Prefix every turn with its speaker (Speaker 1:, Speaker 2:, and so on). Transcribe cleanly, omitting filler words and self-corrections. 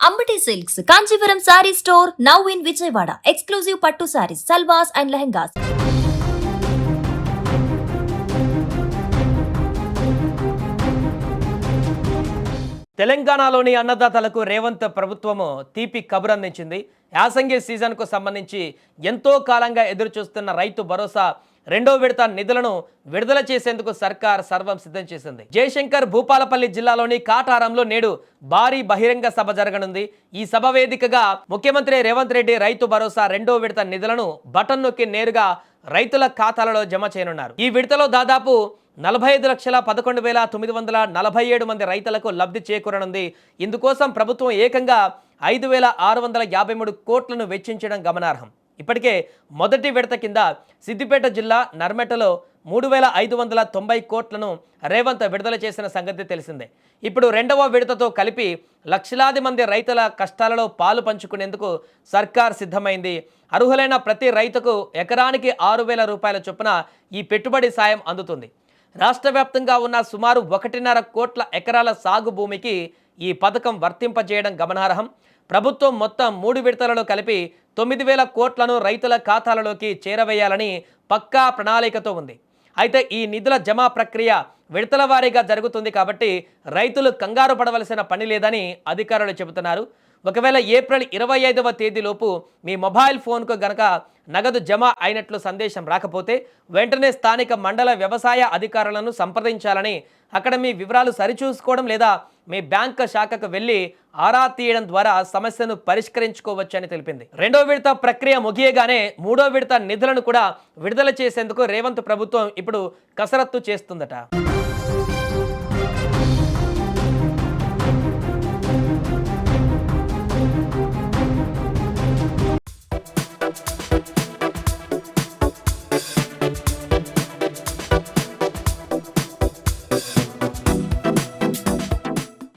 Speaker 1: Ambati Silks, Kanchivaram Saree Store, now in Vijayawada. Exclusive Pattu Sarees, Salwas and Lehengas.
Speaker 2: తెలంగాణలోని అన్నదాతలకు రేవంత్ ప్రభుత్వము తీపి కబురు అందించింది. యాసంగి సీజన్కు సంబంధించి ఎంతో కాలంగా ఎదురు చూస్తున్న రైతు భరోసా రెండో విడత నిధులను విడుదల చేసేందుకు సర్కార్ సర్వం సిద్ధం చేసింది. జయశంకర్ భూపాలపల్లి జిల్లాలోని కాటారంలో నేడు భారీ బహిరంగ సభ జరగనుంది. ఈ సభ వేదికగా ముఖ్యమంత్రి రేవంత్ రెడ్డి రైతు భరోసా రెండో విడత నిధులను బటన్ నొక్కి నేరుగా రైతుల ఖాతాలలో జమ చేయనున్నారు. ఈ విడతలో దాదాపు 45,11,947 మంది రైతులకు లబ్ధి చేకూరనుంది. ఇందుకోసం ప్రభుత్వం ఏకంగా 5,653 కోట్లను వెచ్చించడం గమనార్హం. ఇప్పటికే మొదటి విడత కింద సిద్దిపేట జిల్లా నర్మెటలో 3,590 కోట్లను రేవంత్ విడుదల చేసిన సంగతి తెలిసిందే. ఇప్పుడు రెండవ విడతతో కలిపి లక్షలాది మంది రైతుల కష్టాలలో పాలు పంచుకునేందుకు సర్కార్ సిద్ధమైంది. అర్హులైన ప్రతి రైతుకు ఎకరానికి 6,000 రూపాయల చొప్పున ఈ పెట్టుబడి సాయం అందుతుంది. రాష్ట్ర వ్యాప్తంగా ఉన్న సుమారు 1.5 కోట్ల ఎకరాల సాగు భూమికి ఈ పథకం వర్తింపజేయడం గమనార్హం. ప్రభుత్వం మొత్తం 3 విడతలలో కలిపి 9,000 కోట్లను రైతుల ఖాతాలలోకి చేరవేయాలని పక్కా ప్రణాళికతో ఉంది. అయితే ఈ నిధుల జమ ప్రక్రియ విడతల వారీగా జరుగుతుంది కాబట్టి రైతులు కంగారు పడవలసిన పని లేదని అధికారులు చెబుతున్నారు. ఒకవేళ ఏప్రిల్ 25వ తేదీలోపు మీ మొబైల్ ఫోన్కు గనక నగదు జమ అయినట్లు సందేశం రాకపోతే వెంటనే స్థానిక మండల వ్యవసాయ అధికారులను సంప్రదించాలని, అక్కడ మీ వివరాలు సరిచూసుకోవడం లేదా మీ బ్యాంక్ శాఖకు వెళ్ళి ఆరా తీయడం ద్వారా సమస్యను పరిష్కరించుకోవచ్చని తెలిపింది. రెండో విడత ప్రక్రియ ముగియగానే మూడో విడత నిధులను కూడా విడుదల చేసేందుకు రేవంత్ ప్రభుత్వం ఇప్పుడు కసరత్తు చేస్తుందట.